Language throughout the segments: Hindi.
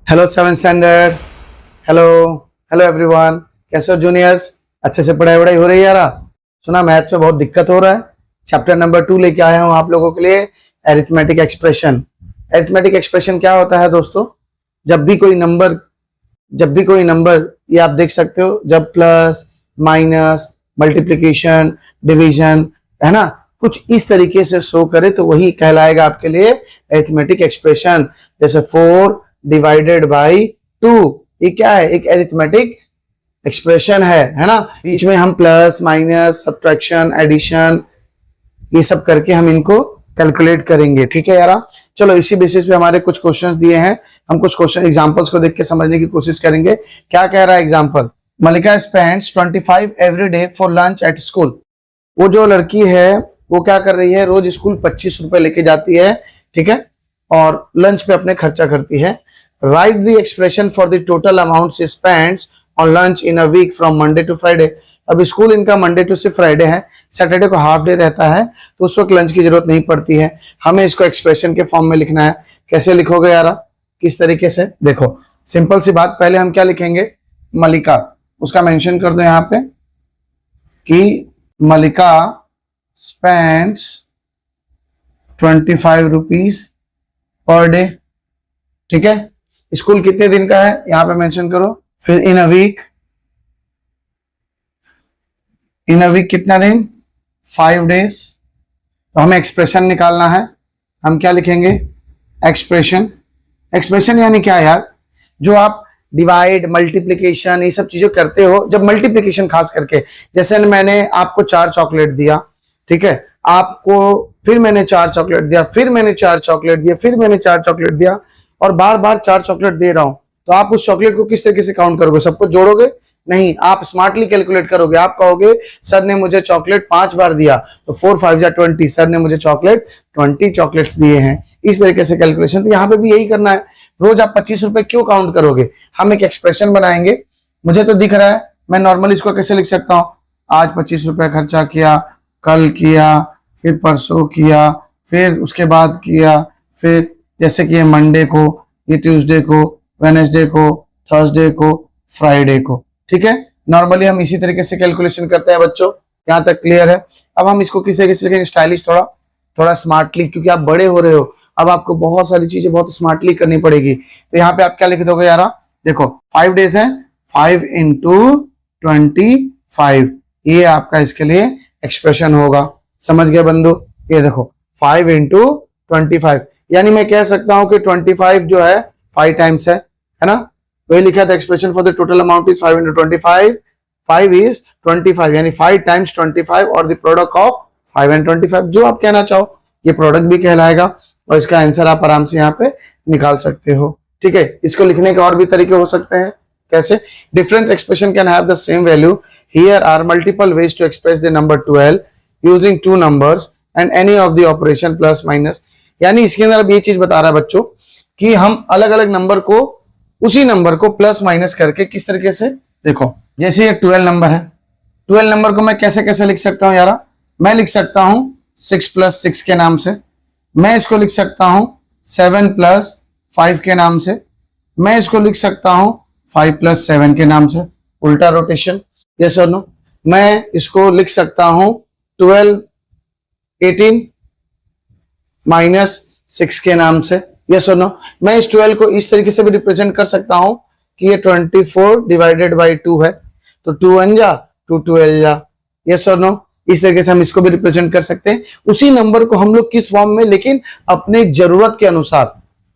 Hello seven standard. Hello hello everyone. कैसे हो जूनियर्स? अच्छे से पढ़ाई वढ़ाई हो रही है यारा? सुना मैथ्स में बहुत दिक्कत हो रहा है। चैप्टर नंबर 2 लेके आया हूँ आप लोगों के लिए, एरिथमेटिक एक्सप्रेशन। एरिथमेटिक एक्सप्रेशन क्या होता है दोस्तों? जब भी कोई नंबर ये आप देख सकते हो, जब प्लस माइनस मल्टीप्लिकेशन डिवीजन है ना, कुछ इस तरीके से शो करे तो वही कहलाएगा आपके लिए एरिथमेटिक एक्सप्रेशन। जैसे 4 डिवाइडेड बाई 2, ये क्या है? एक एरिथमेटिक एक्सप्रेशन है ना। बीच में हम प्लस माइनस सब्ट्रैक्शन एडिशन ये सब करके हम इनको कैलकुलेट करेंगे। ठीक है यारा? चलो इसी बेसिस पे हमारे कुछ क्वेश्चंस दिए हैं, हम कुछ क्वेश्चन एग्जांपल्स को देख के समझने की कोशिश करेंगे। क्या कह रहा है example? Malika spends 25 every day for lunch at school. वो जो लड़की है वो क्या कर रही है? रोज स्कूल 25 रुपए लेके जाती है, ठीक है, और लंच पे अपने खर्चा करती है। Write the expression for the total amount she spends on lunch in a week from Monday to Friday. अब स्कूल इनका मंडे टू से फ्राइडे है, सैटरडे को हाफ डे रहता है, तो उस वक्त लंच की जरूरत नहीं पड़ती है। हमें इसको एक्सप्रेशन के फॉर्म में लिखना है। कैसे लिखोगे यारा? किस तरीके से? देखो सिंपल सी बात, पहले हम क्या लिखेंगे? मलिका, उसका मेंशन कर दो यहाँ पे कि मलिका स्पेंड्स 25 रुपीज पर डे। ठीक है, स्कूल कितने दिन का है यहाँ पे मेंशन करो। फिर इन अ वीक कितना दिन? 5 डेज। तो हमें एक्सप्रेशन निकालना है। हम क्या लिखेंगे? एक्सप्रेशन। एक्सप्रेशन यानी क्या यार? जो आप डिवाइड मल्टीप्लिकेशन ये सब चीजें करते हो, जब मल्टीप्लिकेशन खास करके, जैसे मैंने आपको 4 चॉकलेट दिया, ठीक है, आपको फिर मैंने 4 चॉकलेट दिया, फिर मैंने 4 चॉकलेट दिया, फिर मैंने 4 चॉकलेट दिया, और बार बार 4 चॉकलेट दे रहा हूं, तो आप उस चॉकलेट को किस तरीके से काउंट करोगे? सबको जोड़ोगे? नहीं, आप स्मार्टली कैलकुलेट करोगे। आप कहोगे सर ने मुझे चॉकलेट 5 बार दिया, तो 4 5 जा 20, सर ने मुझे चॉकलेट 20 चॉकलेट्स दिए हैं। इस तरीके से कैलकुलेशन। तो यहाँ पे भी यही करना है। रोज आप 25 रुपए क्यों काउंट करोगे? हम एक एक्सप्रेशन बनाएंगे। मुझे तो दिख रहा है, मैं नॉर्मली इसको कैसे लिख सकता हूँ? आज 25 रुपए खर्चा किया, कल किया, फिर परसों किया, फिर उसके बाद किया, फिर जैसे कि ये मंडे को, ये ट्यूसडे को, वेडनेसडे को, थर्सडे को, फ्राइडे को। ठीक है, नॉर्मली हम इसी तरीके से कैलकुलेशन करते हैं बच्चों। यहाँ तक क्लियर है? अब हम इसको किस तरीके से लिखेंगे? स्टाइलिश, थोड़ा स्मार्टली, क्योंकि आप बड़े हो रहे हो, अब आपको बहुत सारी चीजें बहुत स्मार्टली करनी पड़ेगी। तो यहाँ पे आप क्या लिख दोगे यारा? देखो 5 डेज है, 5 इंटू 25, ये आपका इसके लिए एक्सप्रेशन होगा। समझ गए बंधु? ये देखो 5 इंटू 25, यानी मैं कह सकता हूं कि 25 जो है 5 टाइम्स है ना? वही लिखा था, expression for the total amount is 5 into 25, 5 is 25, यानी 5 टाइम्स 25 और द प्रोडक्ट ऑफ 5 एंड 25, जो आप कहना चाहो, ये प्रोडक्ट भी कहलाएगा, और इसका आंसर आप आराम से यहाँ पे निकाल सकते हो। ठीक है, इसको लिखने के और भी तरीके हो सकते हैं। कैसे? Different expression can have the same value, here are multiple ways to express the number 12 using 2 numbers and any of the operation plus minus. यानी इसके अंदर अब ये चीज बता रहा है बच्चों कि हम अलग अलग नंबर को, उसी नंबर को प्लस माइनस करके किस तरीके से, देखो जैसे ये 12 नंबर है, 12 नंबर को मैं कैसे कैसे लिख सकता हूं यारा? मैं लिख सकता हूं 6 प्लस 6 के नाम से, मैं इसको लिख सकता हूं 7 प्लस 5 के नाम से, मैं इसको लिख सकता हूं 5 प्लस 7 के नाम से, उल्टा रोटेशन। यस और नो? मैं इसको लिख सकता हूं 12 18 माइनस 6 के नाम से। यस और नो? मैं इस 12 को इस तरीके से भी रिप्रेजेंट कर सकता हूं कि ये 24 डिवाइडेड बाई 2 है, तो 2 1 जा 2 12 जा। यस और नो? इस तरीके से हम इसको भी रिप्रेजेंट कर सकते हैं। उसी नंबर को हम लोग किस फॉर्म में, लेकिन अपने जरूरत के अनुसार,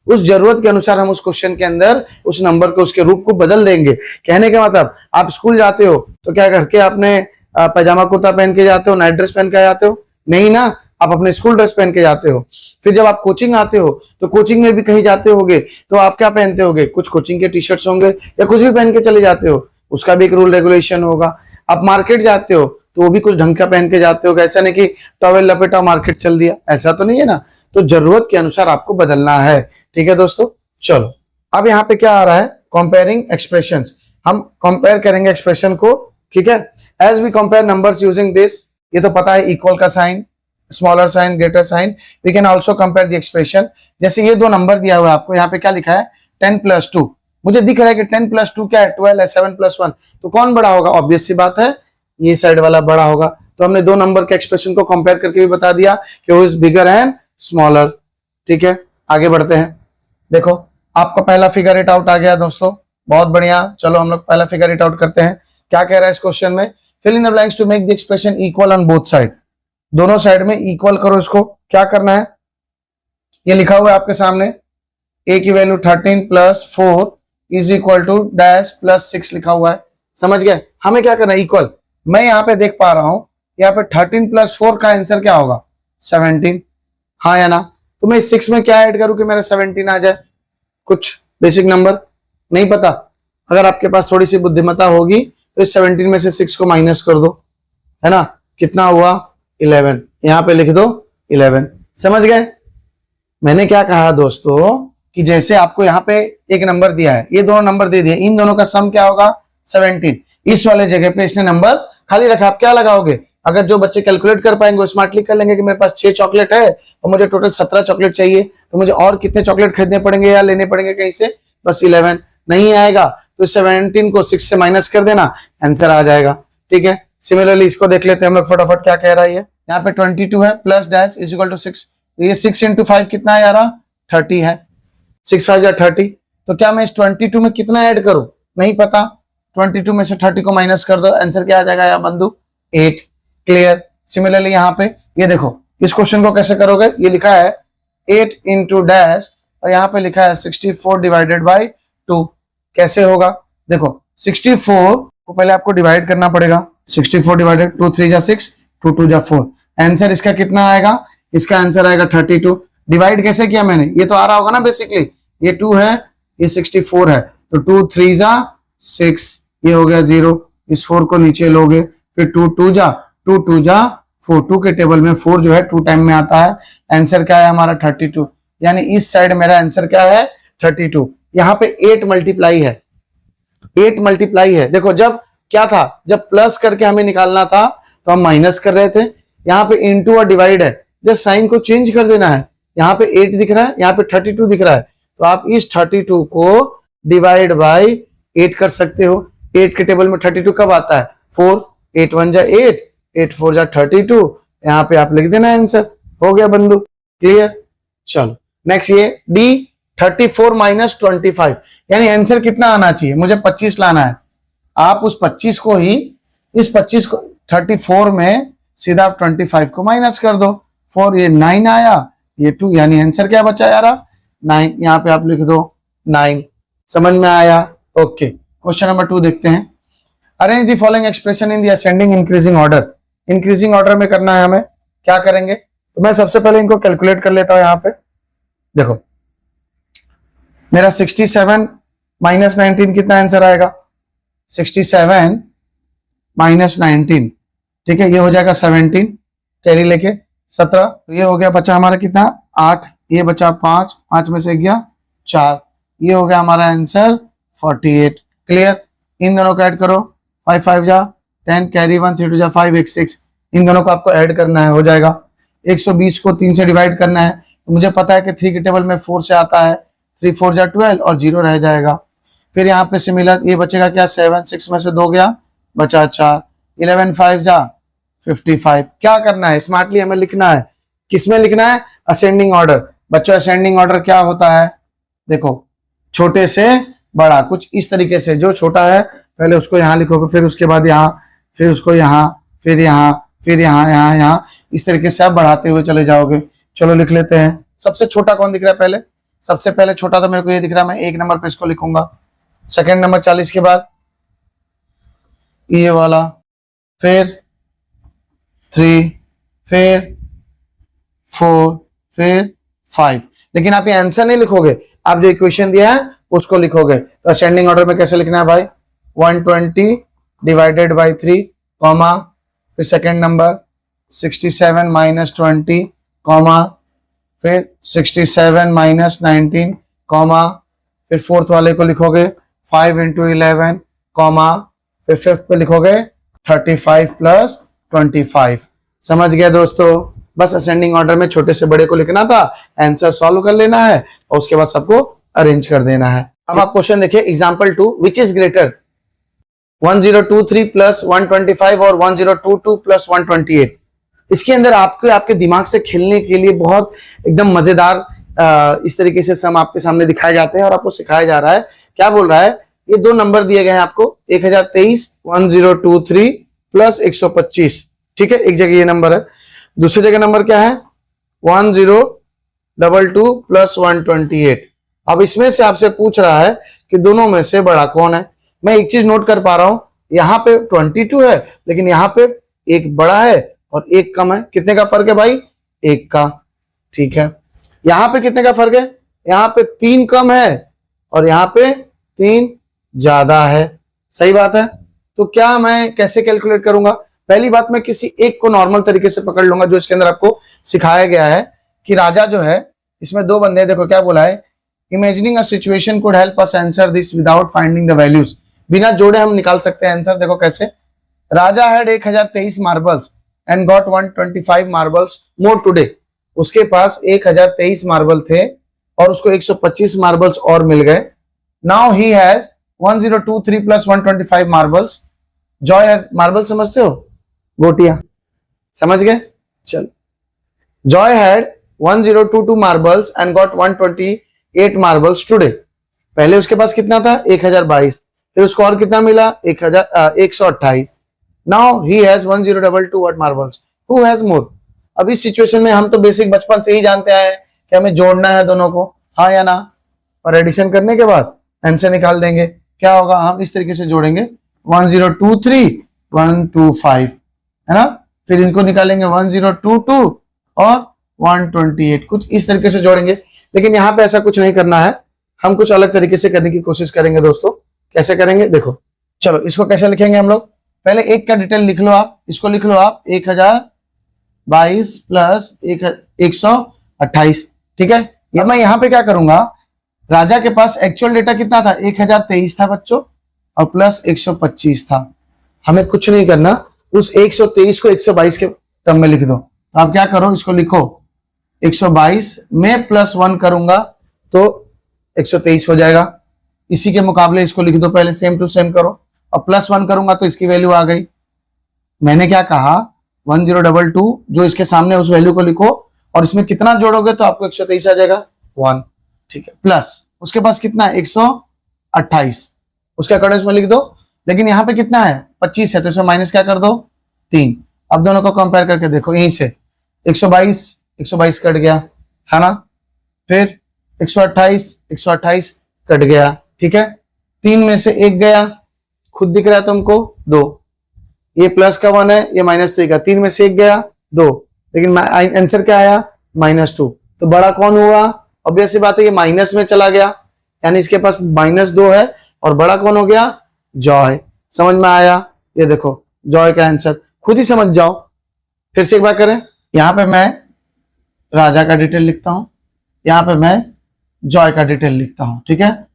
उस जरूरत के अनुसार हम उस क्वेश्चन के अंदर उस नंबर को, उसके रूप को बदल देंगे। कहने का मतलब, आप स्कूल जाते हो तो क्या करके आपने पैजामा कुर्ता पहन के जाते हो, नाइट ड्रेस पहन के जाते हो? नहीं ना, आप अपने स्कूल ड्रेस पहन के जाते हो। फिर जब आप कोचिंग आते हो तो कोचिंग में भी कहीं जाते होगे तो आप क्या पहनते होगे? कुछ कोचिंग के टी शर्ट्स होंगे या कुछ भी पहन के चले जाते हो, उसका भी एक रूल रेगुलेशन होगा। आप मार्केट जाते हो तो वो भी कुछ ढंग का पहन के जाते हो, ऐसा नहीं कि टॉवेल लपेटा मार्केट चल दिया, ऐसा तो नहीं है ना। तो जरूरत के अनुसार आपको बदलना है। ठीक है दोस्तों? चलो अब यहाँ पे क्या आ रहा है? Comparing expressions. हम कंपेयर करेंगे एक्सप्रेशन को। ठीक है, as we compare numbers using this, ये तो पता है इक्वल का sign, smaller sign, greater sign, we can also compare the expression. जैसे ये 2 नंबर दिया हुआ है आपको, यहाँ पे क्या लिखा है? 10 प्लस 2, मुझे दिख रहा है कि 10 प्लस 2 क्या है, 12 है, 7 प्लस 1, तो कौन बड़ा होगा? ऑब्वियस सी बात है, ये साइड वाला बड़ा होगा। तो हमने दो नंबर के एक्सप्रेशन को कंपेयर करके भी बता दिया कि वो इज बिगर एंड स्मॉलर। ठीक है, आगे बढ़ते हैं। देखो आपका पहला फिगर इट आउट आ गया दोस्तों, बहुत बढ़िया। चलो हम लोग पहला फिगर इट आउट करते हैं। क्या कह रहा है इस क्वेश्चन में? Fill in the blanks to make the expression equal on both side. दोनों साइड में इक्वल करो इसको। क्या करना है? ये लिखा हुआ है आपके सामने, a की value 13 plus 4 is equal to dash plus 6 लिखा हुआ है। समझ गए? हमें क्या करना है? इक्वल। मैं यहाँ पे देख पा रहा हूं यहाँ पे 13 प्लस 4 का आंसर क्या होगा? 17। हाँ या ना? तो मैं इस 6 में क्या ऐड करूं कि मेरा 17 आ जाए? कुछ बेसिक नंबर नहीं पता? अगर आपके पास थोड़ी सी बुद्धिमत्ता होगी तो इस 17 में से 6 को माइनस कर दो, है ना? कितना हुआ? 11। यहाँ पे लिख दो 11। समझ गए? मैंने क्या कहा दोस्तों कि जैसे आपको यहाँ पे एक नंबर दिया है, ये दोनों नंबर दे दिए, इन दोनों का सम क्या होगा? 17। इस वाले जगह पे इसने नंबर खाली रखा। आप क्या लगाओगे? अगर जो बच्चे कैलकुलेट कर पाएंगे वो स्मार्टली कर लेंगे कि मेरे पास 6 चॉकलेट है और मुझे टोटल 17 चॉकलेट चाहिए, तो मुझे और कितने चॉकलेट खरीदने पड़ेंगे या लेने पड़ेंगे कहीं से? बस 11। नहीं आएगा तो 17 को 6 से माइनस कर देना, आंसर आ जाएगा। ठीक है, सिमिलरली इसको देख लेते हैं हम लोग फटाफट। क्या कह रहा है ये? यहाँ पे 22 है plus dash is equal to 6। ये 6 इंटू 5 कितना है यार? 30 है। 6 5 30। तो क्या मैं इस 22 में कितना ऐड करूं? नहीं पता। 22 में से 30 को माइनस कर दो, आंसर क्या आ जाएगा यार बंधु? 8। क्लियर? सिमिलरली यहाँ पे ये देखो, इस क्वेश्चन को कैसे करोगे? ये लिखा है 8 इंटू डैश और यहाँ पे लिखा है 64 डिवाइडेड बाई 2। कैसे होगा? देखो 64 को पहले आपको डिवाइड करना पड़ेगा। 64 डिवाइडेड 2 3 जा 6, 2 2 जा 4। आंसर इसका कितना आएगा? इसका आंसर आएगा 32। डिवाइड कैसे किया मैंने? ये तो आ रहा होगा ना बेसिकली, ये 2 है, ये 64 है, तो 2 3 जा 6, ये हो गया 0। इस 4 को नीचे लोगे, फिर 2 2 जा 4। 2 के टेबल में 4 जो है 2 टाइम में आता है। आंसर क्या है हमारा? 32। यानी इस साइड मेरा आंसर क्या है? 32। यहाँ पे 8 मल्टीप्लाई है, 8 मल्टीप्लाई है। देखो जब क्या था, जब प्लस करके हमें निकालना था तो हम माइनस कर रहे थे। यहाँ पे इंटू और डिवाइड है, जब साइन को चेंज कर देना है। यहाँ पे 8 दिख रहा है, यहाँ पे 32 दिख रहा है, तो आप इस 32 को डिवाइड बाई 8 कर सकते हो। 8 के टेबल में 32 कब आता है? 4। 8 1 जा 8, 8 4 जा 32। यहाँ पे आप लिख देना आंसर। हो गया बंधु? क्लियर? चलो नेक्स्ट ये डी 34 माइनस 25, यानी आंसर कितना आना चाहिए? मुझे 25 लाना है। आप उस 25 को ही, इस 25 को 34 में सीधा आप 25 को माइनस कर दो। 4 ये 9 आया, ये 2, यानी आंसर क्या बचा यार? 9। यहाँ पे आप लिख दो 9। समझ में आया? ओके, क्वेश्चन नंबर 2 देखते हैं। Arrange the following expression in the ascending increasing order. Increasing order में करना है हमें। क्या करेंगे? तो मैं सबसे पहले इनको कैलकुलेट कर लेता हूं। यहाँ पे देखो मेरा 67 माइनस 19 कितना आंसर आएगा? 67 माइनस 19, ठीक है, ये हो जाएगा 17, कैरी लेके 17। तो ये हो गया, बचा हमारा कितना? 8। ये बचा 5, 5 में से गया 4, ये हो गया हमारा आंसर 48। क्लियर? इन दोनों को ऐड करो, 5 5 जा 10, कैरी 1, 3 2 जा 5, 1 6। इन दोनों को आपको ऐड करना है, हो जाएगा। 120 को 3 से डिवाइड करना है, तो मुझे पता है कि 3 के टेबल में 4 से आता है, 3 4 जा 12 और 0 रह जाएगा। फिर यहाँ पे सिमिलर ये बचेगा क्या? 7, 6 में से 2 गया, बचा 4, 11 5 जा 55। क्या करना है? स्मार्टली हमें लिखना है। किसमें लिखना है? Ascending order. बच्चों असेंडिंग ऑर्डर क्या होता है? देखो छोटे से बड़ा, कुछ इस तरीके से। जो छोटा है पहले उसको यहाँ लिखोगे, फिर उसके बाद यहाँ, फिर उसको यहाँ, फिर यहाँ, फिर यहाँ, यहाँ, यहाँ, इस तरीके से आप बढ़ाते हुए चले जाओगे। चलो लिख लेते हैं। सबसे छोटा कौन दिख रहा है पहले? सबसे पहले छोटा तो मेरे को ये दिख रहा है, मैं 1 नंबर पे इसको लिखूंगा। सेकंड नंबर 40 के बाद ये वाला, फिर 3, फिर 4, फिर 5। लेकिन आप ये आंसर नहीं लिखोगे, आप जो इक्वेशन दिया है उसको लिखोगे। तो असेंडिंग ऑर्डर में कैसे लिखना है भाई? 120 डिवाइडेड बाई 3, कॉमा, फिर सेकंड नंबर 67 माइनस 20, कॉमा, फिर 67 माइनस 19, कॉमा, फिर फोर्थ वाले को लिखोगे 5 इंटू 11, कॉमा, फिर फिफ्थ पे लिखोगे 35 प्लस 25। समझ गया दोस्तों? बस असेंडिंग ऑर्डर में छोटे से बड़े को लिखना था, आंसर सॉल्व कर लेना है और उसके बाद सबको अरेंज कर देना है। अब आप क्वेश्चन देखिए example 2, which is greater 1023 plus 125 और 1022 प्लस 128। इसके अंदर आपके आपके दिमाग से खेलने के लिए बहुत एकदम मजेदार इस तरीके से सम आपके सामने दिखाए जाते हैं और आपको सिखाया जा रहा है। क्या बोल रहा है, ये दो नंबर दिए गए हैं आपको, 1023 1023 प्लस 125, ठीक है, एक जगह ये नंबर है, दूसरी जगह नंबर क्या है 1022 प्लस 128। अब इसमें से आपसे पूछ रहा है कि दोनों में से बड़ा कौन है। मैं एक चीज नोट कर पा रहा हूं, यहाँ पे 22 है लेकिन यहाँ पे एक बड़ा है और एक कम है। कितने का फर्क है भाई, एक का, ठीक है। यहाँ पे कितने का फर्क है, यहाँ पे 3 कम है और यहाँ पे 3 ज्यादा है, सही बात है। तो क्या मैं कैसे कैलकुलेट करूंगा, पहली बात मैं किसी एक को नॉर्मल तरीके से पकड़ लूंगा जो इसके अंदर आपको सिखाया गया है कि राजा जो है, इसमें दो बंदे, देखो क्या बोला है, imagining a situation could help us answer this without finding the values. बिना जोड़े हम निकाल सकते हैं आंसर। देखो कैसे, Raja had 1023 marbles and got 125 marbles more today. उसके पास 1023 मार्बल थे और उसको 125 मार्बल्स और मिल गए। Now he has 1023 plus 125 marbles. Joy had, marble समझते हो, गोटियां, समझ गए, चल। Joy had 1022 marbles and got 128 marbles today. पहले उसके पास कितना था 1022, फिर उसको और कितना मिला 128। Now he has 1022 what marbles, who has more. अब इस सिचुएशन में हम तो बेसिक बचपन से ही जानते आए हैं कि हमें जोड़ना है दोनों को, हाँ या ना, और एडिशन करने के बाद आंसर निकाल देंगे। क्या होगा, हम इस तरीके से जोड़ेंगे 1023 125, है ना, फिर इनको निकालेंगे 1022 और 128, कुछ इस तरीके से जोड़ेंगे। लेकिन यहाँ पे ऐसा कुछ नहीं करना है, हम कुछ अलग तरीके से करने की कोशिश करेंगे दोस्तों। कैसे करेंगे देखो, चलो इसको कैसे लिखेंगे हम लोग, पहले एक का डिटेल लिख लो आप, इसको लिख लो आप 1022 प्लस 128, ठीक है। या मैं यहाँ पे क्या करूंगा, राजा के पास एक्चुअल डेटा कितना था 1023 था बच्चों और प्लस 125 था। हमें कुछ नहीं करना, उस 123 को 122 के टर्म में लिख दो। तो आप क्या करो, इसको लिखो 122 में प्लस 1 करूंगा तो 123 हो जाएगा। इसी के मुकाबले इसको लिख दो, पहले सेम टू सेम करो, और प्लस 1 करूंगा तो इसकी वैल्यू आ गई। मैंने क्या कहा 1022 जो इसके सामने उस वैल्यू को लिखो और इसमें कितना जोड़ोगे तो आपको 123 आ जाएगा 1, ठीक है, प्लस उसके पास कितना 128, उसके अकॉर्डिंग में लिख दो। लेकिन यहाँ पे कितना है 25 है तो इसमें माइनस क्या कर दो 3। अब दोनों को कंपेयर करके देखो, यहीं से 122 कट गया है ना, फिर 128 कट गया, ठीक है, 3 में से 1 गया, खुद दिख रहा है तुमको 2, ये प्लस का 1 है, ये -3 का, 3 में से 1 गया 2, लेकिन आंसर क्या आया -2। तो बड़ा कौन हुआ, ऑब्वियस सी बात है ये माइनस में चला गया, यानी इसके पास -2 है और बड़ा कौन हो गया जॉय। समझ में आया, ये देखो जॉय का आंसर, खुद ही समझ जाओ। फिर से एक बार करें, यहां पे मैं राजा का डिटेल लिखता हूं, यहां पे मैं जॉय का डिटेल लिखता हूं, ठीक है।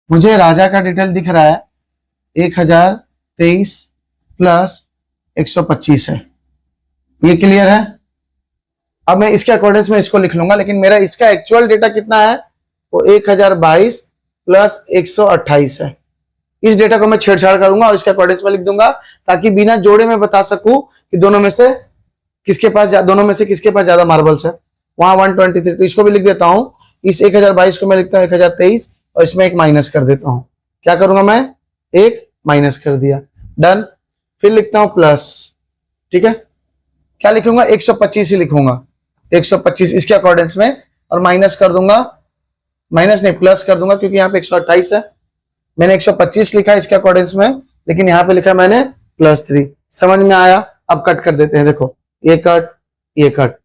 मुझे राजा का डिटेल दिख रहा है 1023 प्लस 125 है, ये क्लियर है। अब मैं इसके अकॉर्डिंग में इसको लिख लूंगा, लेकिन मेरा इसका एक्चुअल डेटा कितना है वो 1022 प्लस 128 है। इस डेटा को मैं छेड़छाड़ करूंगा और इसके अकॉर्डिंग में लिख दूंगा, ताकि बिना जोड़े में बता सकूं कि दोनों में से किसके पास ज्यादा मार्बल्स है। वहां 123, तो इसको भी लिख देता हूं, इस 1022 को मैं लिखता हूं 1023 और इसमें एक माइनस कर देता हूं। क्या करूंगा मैं, एक माइनस कर दिया, डन। फिर लिखता हूं प्लस, ठीक है, क्या लिखूंगा 125 ही लिखूंगा, 125 इसके अकॉर्डिंग में, और माइनस कर दूंगा, माइनस नहीं प्लस कर दूंगा क्योंकि यहाँ पे 128 है। मैंने 125 लिखा इसके अकॉर्डिंग में, लेकिन यहाँ पे लिखा मैंने +3। समझ में आया। अब कट कर देते हैं, देखो ये कट, ये कट,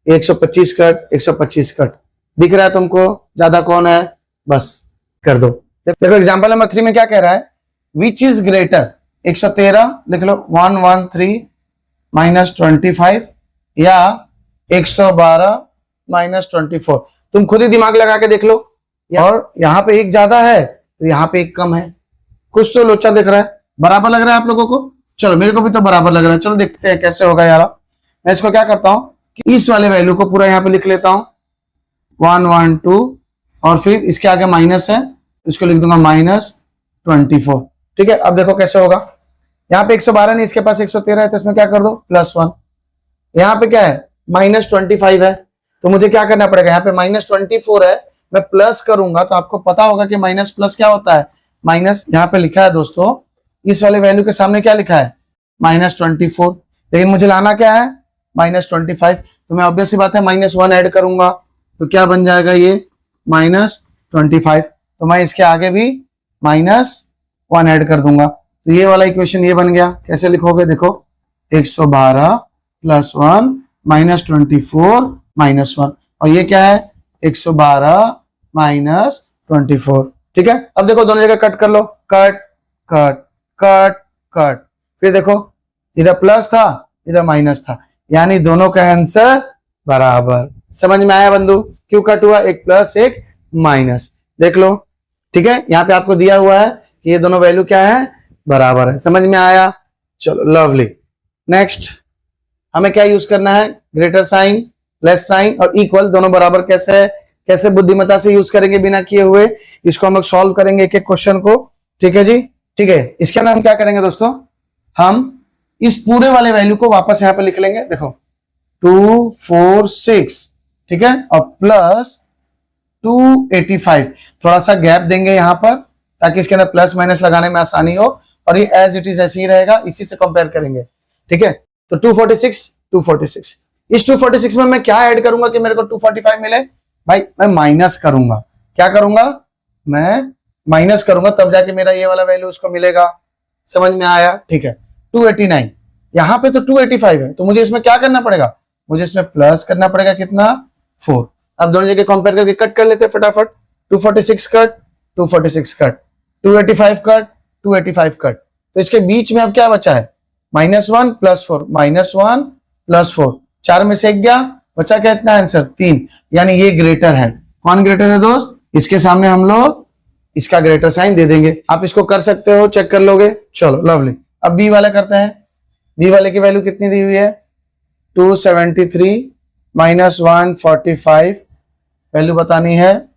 125 कट, 125 कट, दिख रहा है तुमको ज्यादा कौन है, बस कर दो। देखो एग्जांपल नंबर 3 में क्या कह रहा है, विच इज ग्रेटर, 113 लिख लो, 113 -25 या 112 -24। तुम खुद ही दिमाग लगा के देख लो, और यहाँ पे एक ज्यादा है तो यहाँ पे एक कम है, कुछ तो लोचा दिख रहा है। बराबर लग रहा है आप लोगों को, चलो मेरे को भी तो बराबर लग रहा है, चलो देखते हैं कैसे होगा यार। मैं इसको क्या करता हूँ कि इस वाले वैल्यू को पूरा यहाँ पे लिख लेता हूँ 112, और फिर इसके आगे माइनस है इसको लिख दूंगा -24। ठीक है, अब देखो कैसे होगा। यहाँ पे 112 नहीं, इसके पास 113 है, तो इसमें क्या कर दो +1। यहाँ पे क्या है -25 है, तो मुझे क्या करना पड़ेगा, यहाँ पे -24 है, मैं प्लस करूंगा तो आपको पता होगा कि माइनस प्लस क्या होता है, माइनस। यहाँ पे लिखा है दोस्तों, इस वाले वैल्यू के सामने क्या लिखा है -24, लेकिन मुझे लाना क्या है -25, तो मैं ऑब्वियस सी बात है -1 ऐड करूंगा, तो क्या बन जाएगा ये -25, तो मैं इसके आगे भी -1 ऐड कर दूंगा, तो ये वाला इक्वेशन ये बन गया। कैसे लिखोगे देखो, 112 + 1 -24 -1, और ये क्या है 112 -24। ठीक है, अब देखो दोनों जगह कट कर लो, कट कट कट कट, फिर देखो इधर प्लस था इधर माइनस था, यानी दोनों का आंसर बराबर। समझ में आया बंधु, क्यों कट हुआ, एक प्लस एक माइनस, देख लो। ठीक है, यहाँ पे आपको दिया हुआ है कि ये दोनों वैल्यू क्या है, बराबर है। समझ में आया, चलो लवली। नेक्स्ट हमें क्या यूज करना है, ग्रेटर साइन, लेस साइन और इक्वल, दोनों बराबर कैसे है, कैसे बुद्धिमत्ता से यूज करेंगे बिना किए हुए, इसको हम लोग सॉल्व करेंगे एक एक क्वेश्चन को। ठीक है जी, ठीक है। इसके अंदर हम क्या करेंगे दोस्तों, हम इस पूरे वाले वैल्यू को वापस यहाँ पे लिख लेंगे, देखो 246, ठीक है, और प्लस 285, थोड़ा सा गैप देंगे यहाँ पर ताकि इसके अंदर प्लस माइनस लगाने में आसानी हो, और ये एज इट इज ऐसे ही रहेगा, इसी से कंपेयर करेंगे। ठीक है, तो 246 इस 246 में मैं क्या ऐड करूंगा कि मेरे को 245 मिले, भाई मैं माइनस करूंगा, क्या करूंगा, मैं माइनस करूंगा, तब जाके मेरा ये वाला वैल्यू उसको मिलेगा। समझ में आया, ठीक है। 289, यहाँ पे तो 285 है, तो मुझे इसमें क्या करना पड़ेगा, मुझे इसमें प्लस करना पड़ेगा, कितना 4। अब दोनों जगह कंपेयर करके कट कर लेते हैं फटाफट, 246 कट 246 कट, 285 कट 285 कट, तो इसके बीच में अब क्या बचा है, -1 + 4, -1 + 4, 4 में से एक गया, बचा क्या, इतना आंसर 3, यानी ये ग्रेटर है। कौन ग्रेटर है दोस्त, इसके सामने हम लोग इसका ग्रेटर साइन दे देंगे, आप इसको कर सकते हो, चेक कर लोगे। चलो लवली, अब बी वाला करते हैं। बी वाले की वैल्यू कितनी दी हुई है, 273 -145, वैल्यू बतानी है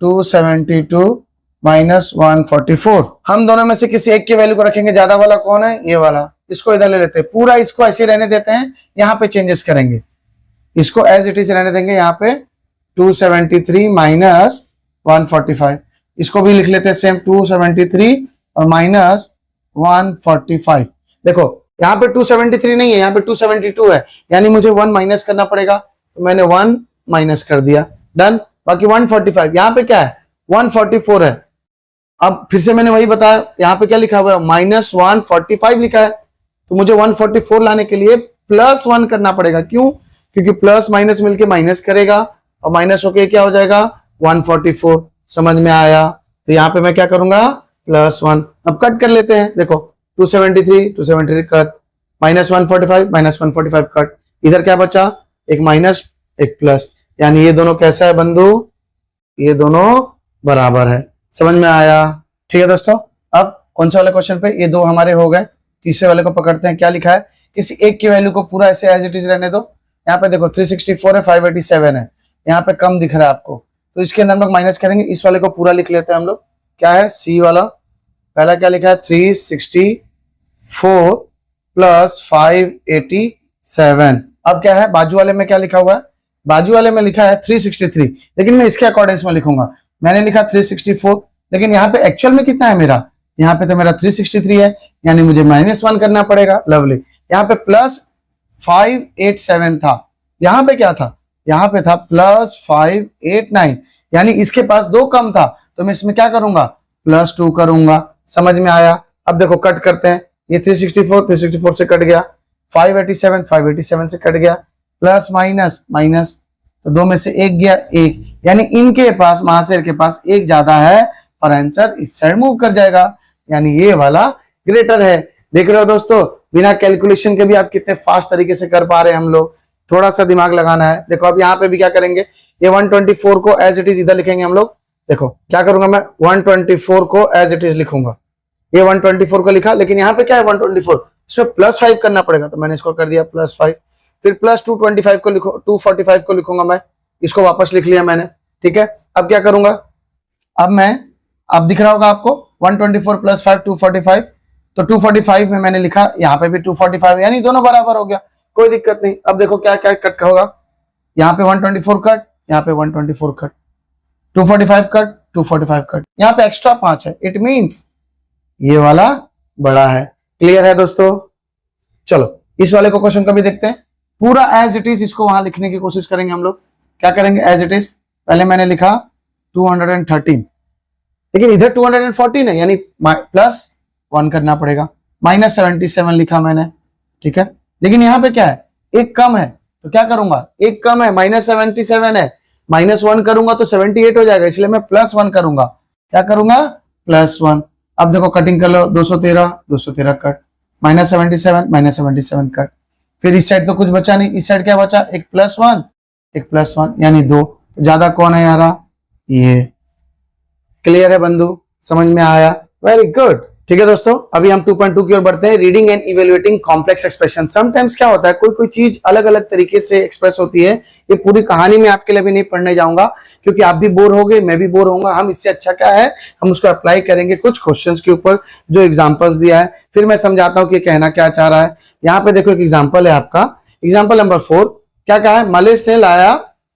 272 -144। हम दोनों में से किसी एक की वैल्यू को रखेंगे, ज्यादा वाला कौन है, ये वाला, इसको इधर ले लेते हैं, पूरा इसको ऐसे रहने देते हैं, यहाँ पे चेंजेस करेंगे, इसको एज इट इज रहने देंगे, यहाँ पे 273 -145, इसको भी लिख लेते हैं सेम 273 और -145। देखो यहाँ पे 273 नहीं है, यहाँ पे 272 है, यानी मुझे 1 माइनस करना पड़ेगा, तो मैंने 1 माइनस कर दिया, डन। बाकी 145, यहाँ पे क्या है 144 है। अब फिर से मैंने वही बताया, यहाँ पे क्या लिखा हुआ है -145 लिखा है, तो मुझे 144 लाने के लिए +1 करना पड़ेगा, क्यों, क्योंकि प्लस माइनस मिलके माइनस करेगा, और माइनस होके क्या हो जाएगा 144। समझ में आया, तो यहाँ पे मैं क्या करूंगा +1। अब कट कर लेते हैं, देखो 273 कट, -145 -145 कट, इधर क्या बचा, एक माइनस एक प्लस, यानी ये दोनों कैसा है बंधु, ये दोनों बराबर है। समझ में आया, ठीक है दोस्तों। अब कौन सा वाले क्वेश्चन पे, ये दो हमारे हो गए, तीसरे वाले को पकड़ते हैं। क्या लिखा है, किसी एक की वैल्यू को पूरा ऐसे एज इट इज रहने दो। यहाँ पे देखो 364 है, 587 है, यहाँ पे कम दिख रहा है आपको, तो इसके अंदर हम लोग माइनस करेंगे, इस वाले को पूरा लिख लेते हैं हम लोग। क्या है, सी वाला, पहला क्या लिखा है 364 + 587। अब क्या है, बाजू वाले में क्या लिखा हुआ है, बाजू वाले में लिखा है 363, लेकिन मैं इसके अकॉर्डिंग्स में लिखूंगा, मैंने लिखा 364, लेकिन यहाँ पे एक्चुअल में कितना है मेरा, यहाँ पे तो मेरा 363 है, यानी मुझे -1 करना पड़ेगा। लवली, यहाँ पे +587 था, यहाँ पे क्या था, यहाँ पे था +589, यानी इसके पास 2 कम था, तो मैं इसमें क्या करूंगा +2 करूंगा। समझ में आया। अब देखो कट करते हैं, ये 364 से कट गया, 587 से कट गया, प्लस माइनस माइनस, तो 2 में से एक गया, एक, यानी इनके पास, महाशय के पास एक ज्यादा है, और आंसर इस साइड मूव कर जाएगा, यानी ये वाला ग्रेटर है। देख रहे हो दोस्तों, बिना कैलकुलेशन के भी आप कितने फास्ट तरीके से कर पा रहे हैं हम लोग, थोड़ा सा दिमाग लगाना है। देखो अब यहाँ पे भी क्या करेंगे, ये 124 को एज इट इज इधर लिखेंगे हम लोग। देखो क्या करूंगा मैं, 124 को एज इट इज लिखूंगा, ये 124 को लिखा, लेकिन यहाँ पे क्या है 124, इसमें +5 करना पड़ेगा, तो मैंने इसको कर दिया +5, फिर +225 को लिखो, 245 को लिखूंगा मैं, इसको वापस लिख लिया मैंने। ठीक है, अब क्या करूंगा, अब मैं अब दिख रहा होगा आपको 124 प्लस 5 245, तो 245 में मैंने लिखा, यहाँ पे भी 245, यानी दोनों बराबर हो गया, कोई दिक्कत नहीं। अब देखो क्या क्या कट होगा, यहाँ पे 124 कट, यहाँ पे 124 कट, 245 कट, 245 कट, यहाँ पे एक्स्ट्रा 5 है, इट मींस ये वाला बड़ा है। क्लियर है दोस्तों? चलो इस वाले को क्वेश्चन का भी देखते हैं, पूरा एज इट इज इसको वहां लिखने की कोशिश करेंगे हम लोग। क्या करेंगे? एज इट इज, पहले मैंने लिखा 213, लेकिन इधर 214 है, यानी प्लस 1 करना पड़ेगा, -77 लिखा मैंने, ठीक है। लेकिन यहाँ पे क्या है, एक कम है, तो क्या करूंगा, एक कम है, -77 है, -1 करूंगा तो 78 हो जाएगा, इसलिए मैं +1 करूंगा। क्या करूंगा? +1। अब देखो कटिंग कर लो, 213 कट, -77 कट, फिर इस साइड तो कुछ बचा नहीं, इस साइड क्या बचा, एक +1 एक +1, यानी 2, तो ज्यादा कौन है यारा, ये। क्लियर है बंधु? समझ में आया? Very good. ठीक है दोस्तों, अभी हम 2.2 की ओर बढ़ते हैं, reading and evaluating complex expression. Sometimes क्या होता है, कोई कोई चीज अलग अलग तरीके से एक्सप्रेस होती है। ये पूरी कहानी में आपके लिए भी नहीं पढ़ने जाऊंगा, क्योंकि आप भी बोर होगे, मैं भी बोर होऊंगा। हम इससे अच्छा क्या है, हम उसको अप्लाई करेंगे कुछ क्वेश्चंस के ऊपर जो एग्जांपल्स दिया है, फिर मैं समझाता हूँ कि कहना क्या चाह रहा है। यहाँ पे देखो एक एग्जाम्पल है आपका, एग्जाम्पल नंबर 4। क्या कहा है,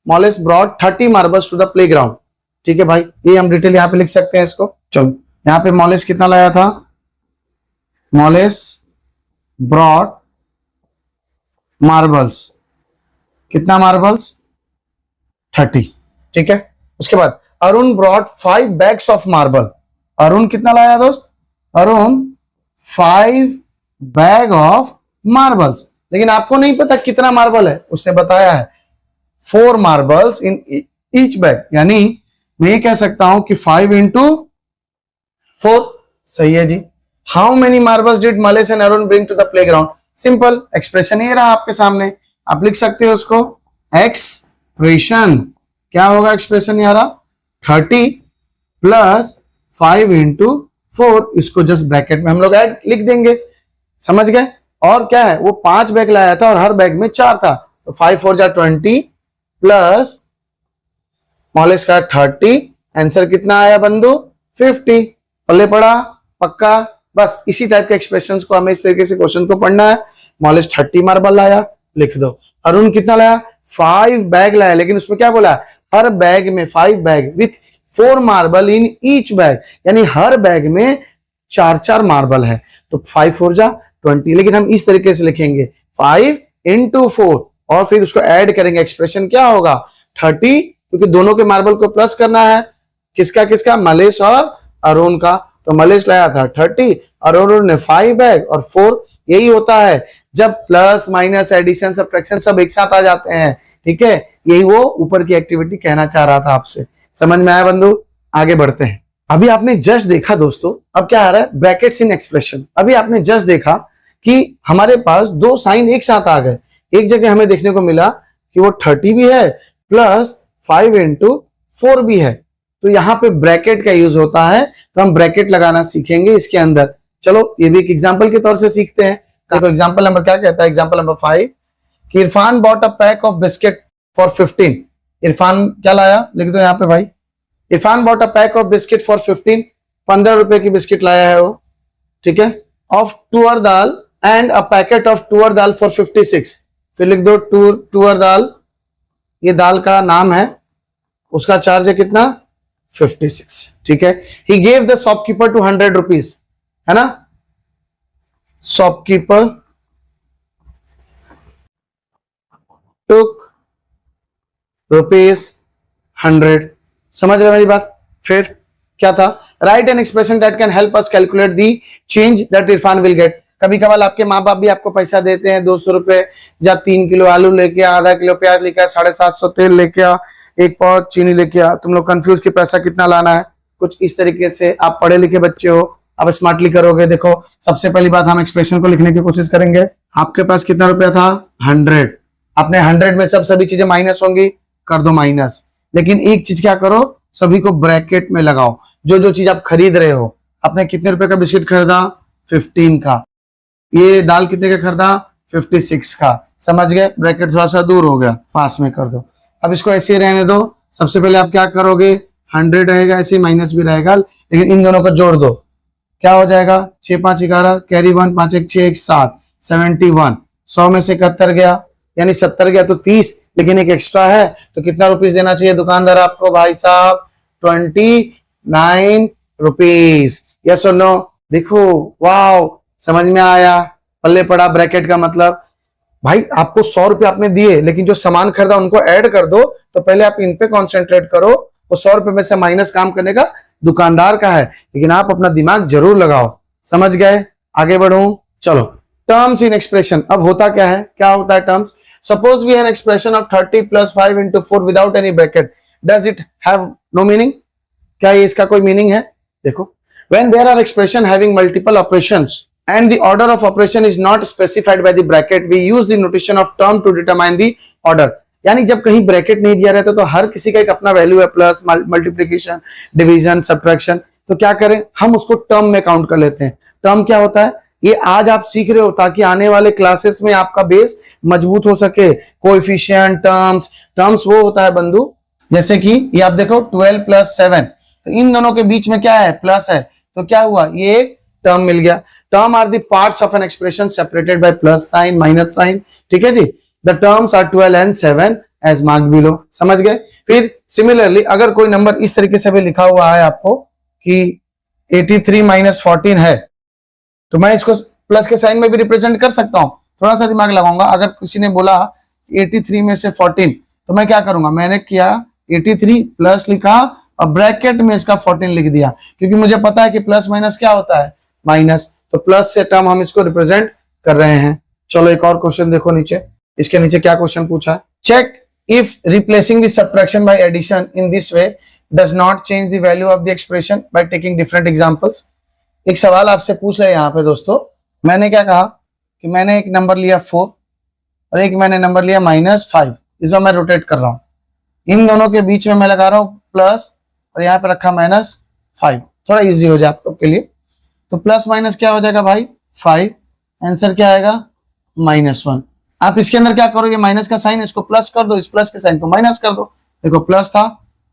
मॉलिस brought 30 marbles to the playground. ठीक है भाई, ये हम डिटेल यहाँ पे लिख सकते हैं इसको। चलो यहाँ पे मॉलिस कितना लाया था, मॉलिस ब्रॉट मार्बल्स, कितना मार्बल्स, 30। ठीक है, उसके बाद Arun brought 5 bags of marble. Arun कितना लाया दोस्त, अरुण 5 बैग ऑफ मार्बल्स, लेकिन आपको नहीं पता कितना मार्बल है, उसने बताया है 4 मार्बल्स इन ईच बैग, यानी मैं ये कह सकता हूं कि 5 into 4। सही है जी। How many marbles did Malesh and Arun bring to the playground. Simple expression ये रहा आपके सामने, आप लिख सकते हो उसको एक्सप्रेशन। क्या होगा एक्सप्रेशन यारा, 30 प्लस 5 into 4, इसको जस्ट ब्रैकेट में हम लोग ऐड लिख देंगे। समझ गए? और क्या है, वो 5 बैग लाया था और हर बैग में 4 था, तो 5 4 जा 20 प्लस मॉलिस का 30, आंसर कितना आया बंधु, 50। पल्ले पड़ा पक्का। बस इसी टाइप के एक्सप्रेशंस को हमें इस तरीके से क्वेश्चन को पढ़ना है। मॉलिस 30 मार्बल लाया, लिख दो। अरुण कितना लाया, 5 बैग लाया, लेकिन उसमें क्या बोला, हर बैग में 5 bag with 4 marble in each bag, यानी हर बैग में 4 मार्बल है, तो 5 4 जा 20। लेकिन हम इस तरीके से लिखेंगे 5 into 4 और फिर उसको ऐड करेंगे। एक्सप्रेशन क्या होगा, 30, क्योंकि दोनों के मार्बल को प्लस करना है, किसका किसका, मलेश और अरुण का। तो मलेश लाया था 30 और अरुण ने 5 बैग और 4। यही होता है जब प्लस माइनस एडिशन सब्ट्रैक्शन सब एक साथ आ जाते हैं। ठीक है, यही वो ऊपर की एक्टिविटी कहना चाह रहा था आपसे। समझ में आया बंधु? आगे बढ़ते हैं। अभी आपने जस्ट देखा दोस्तों, अब क्या आ रहा है, ब्रैकेट्स इन एक्सप्रेशन। अभी आपने जस्ट देखा कि हमारे पास 2 साइन एक साथ आ गए। एक जगह हमें देखने को मिला कि वो 30 भी है प्लस 5 into 4 भी है, तो यहाँ पे ब्रैकेट का यूज होता है, तो हम ब्रैकेट लगाना सीखेंगे इसके अंदर। चलो ये भी एक एग्जांपल के तौर से सीखते हैं। देखो एग्जांपल नंबर क्या कहता है, एग्जांपल नंबर 5 कि Irfan bought a pack of biscuit for 15। Irfan क्या लाया, लिख दो यहाँ पे भाई, Irfan bought a pack of biscuit for 15, 15 रुपए की बिस्किट लाया है वो। ठीक है, ऑफ तुअर दाल एंड अ पैकेट ऑफ तुअर दाल फॉर 56। फिर लिख दो तुअर दाल, ये दाल का नाम है, उसका चार्ज है कितना, 56। ठीक है, he gave the shopkeeper two 100 rupees, है ना, शॉपकीपर टुक ₹100। समझ रहे मेरी बात? फिर क्या था, right an expression that can help us calculate the change that Irfan will get. कभी कभार आपके माँ बाप भी आपको पैसा देते हैं, 200 रुपए या 3 किलो आलू लेके आ, आधा किलो प्याज लेके आ, 750 तेल लेके आ, 1 पाव चीनी लेके आ। तुम लोग कंफ्यूज कि पैसा कितना लाना है, कुछ इस तरीके से। आप पढ़े लिखे बच्चे हो, आप स्मार्टली करोगे। देखो सबसे पहली बात, हम एक्सप्रेशन को लिखने की कोशिश करेंगे। आपके पास कितना रुपया था, 100। अपने 100 में सभी चीजें माइनस होंगी, कर दो माइनस। लेकिन एक चीज क्या करो, सभी को ब्रैकेट में लगाओ। जो चीज आप खरीद रहे हो, आपने कितने रुपए का बिस्किट खरीदा, 15 का। ये दाल कितने का खरीदा, 56 का। समझ गए? ब्रैकेट थोड़ा सा दूर हो गया, पास में कर दो। अब इसको ऐसे रहने दो। सबसे पहले आप क्या करोगे, 100 रहेगा, ऐसे माइनस भी रहेगा, लेकिन इन दोनों को जोड़ दो, क्या हो जाएगा, 6 5 11, कैरी 1, 5 1 6 1 7, 71। 100 में से 71 गया, यानी 70 गया तो 30, लेकिन एक एक्स्ट्रा है, तो कितना रुपीस देना चाहिए दुकानदार आपको भाई साहब, 29 रुपीस। यस और नो? देखो, वाओ, समझ में आया, पल्ले पड़ा ब्रैकेट का मतलब। भाई आपको 100 रुपए आपने दिए, लेकिन जो सामान खरीदा उनको ऐड कर दो, तो पहले आप इन पे कॉन्सेंट्रेट करो। वो 100 रुपए में से माइनस काम करने का दुकानदार का है, लेकिन आप अपना दिमाग जरूर लगाओ। समझ गए? आगे बढ़ूं, चलो। टर्म्स इन एक्सप्रेशन, अब होता क्या है, क्या होता है terms? Suppose we have expression of 30 + 5 × 4 without any bracket, does it have no meaning? क्या ये इसका कोई मीनिंग है? देखो, when there are expression having multiple operations and the order of operation is not specified by the bracket, we use the notation of term to determine the order। यानी जब कहीं ब्रैकेट नहीं दिया रहता तो हर किसी का एक अपना वैल्यू है, प्लस, मल्टीप्लिकेशन, डिवीजन, सब्ट्रैक्शन, तो क्या करें हम उसको टर्म में काउंट कर लेते हैं। टर्म क्या होता है, ये आज आप सीख रहे हो ताकि आने वाले क्लासेस में आपका बेस मजबूत हो सके। कोएफिशिएंट, टर्म्स, टर्म्स वो होता है बंधु, जैसे कि ये आप देखो 12 + 7, तो इन दोनों के बीच में क्या है, प्लस है, तो क्या हुआ, ये एक टर्म मिल गया। Term are the parts of an expression separated by plus sign, minus sign, ठीक है जी। The terms are 12 and 7 as marked below. समझ गए? फिर सिमिलरली अगर कोई नंबर इस तरीके से भी लिखा हुआ है आपको कि 83 - 14 है, तो मैं इसको प्लस के साइन में भी रिप्रेजेंट कर सकता हूं। थोड़ा सा दिमाग लगाऊंगा। अगर किसी ने बोला 83 में से 14, तो मैं क्या करूंगा, मैंने किया 83 प्लस लिखा और ब्रैकेट में इसका 14 लिख दिया, क्योंकि मुझे पता है कि प्लस माइनस क्या होता है, माइनस, तो प्लस से टर्म हम इसको रिप्रेजेंट कर रहे हैं। चलो एक और क्वेश्चन देखो नीचे, इसके नीचे क्या क्वेश्चन पूछा है, check if replacing the subtraction by addition in this way does not change the value of the expression by taking different examples. एक सवाल आपसे पूछ रहे यहाँ पे दोस्तों, मैंने क्या कहा कि मैंने एक नंबर लिया 4 और एक मैंने नंबर लिया -5, इस बार मैं रोटेट कर रहा हूँ, इन दोनों के बीच में मैं लगा रहा हूँ प्लस और यहाँ पे रखा -5, थोड़ा इजी हो जाए आप लोग के लिए। तो प्लस माइनस क्या हो जाएगा भाई, 5, आंसर क्या आएगा, -1। आप इसके अंदर क्या करोगे, माइनस का साइन इसको प्लस कर दो, इस प्लस के साइन को माइनस कर दो। देखो प्लस था,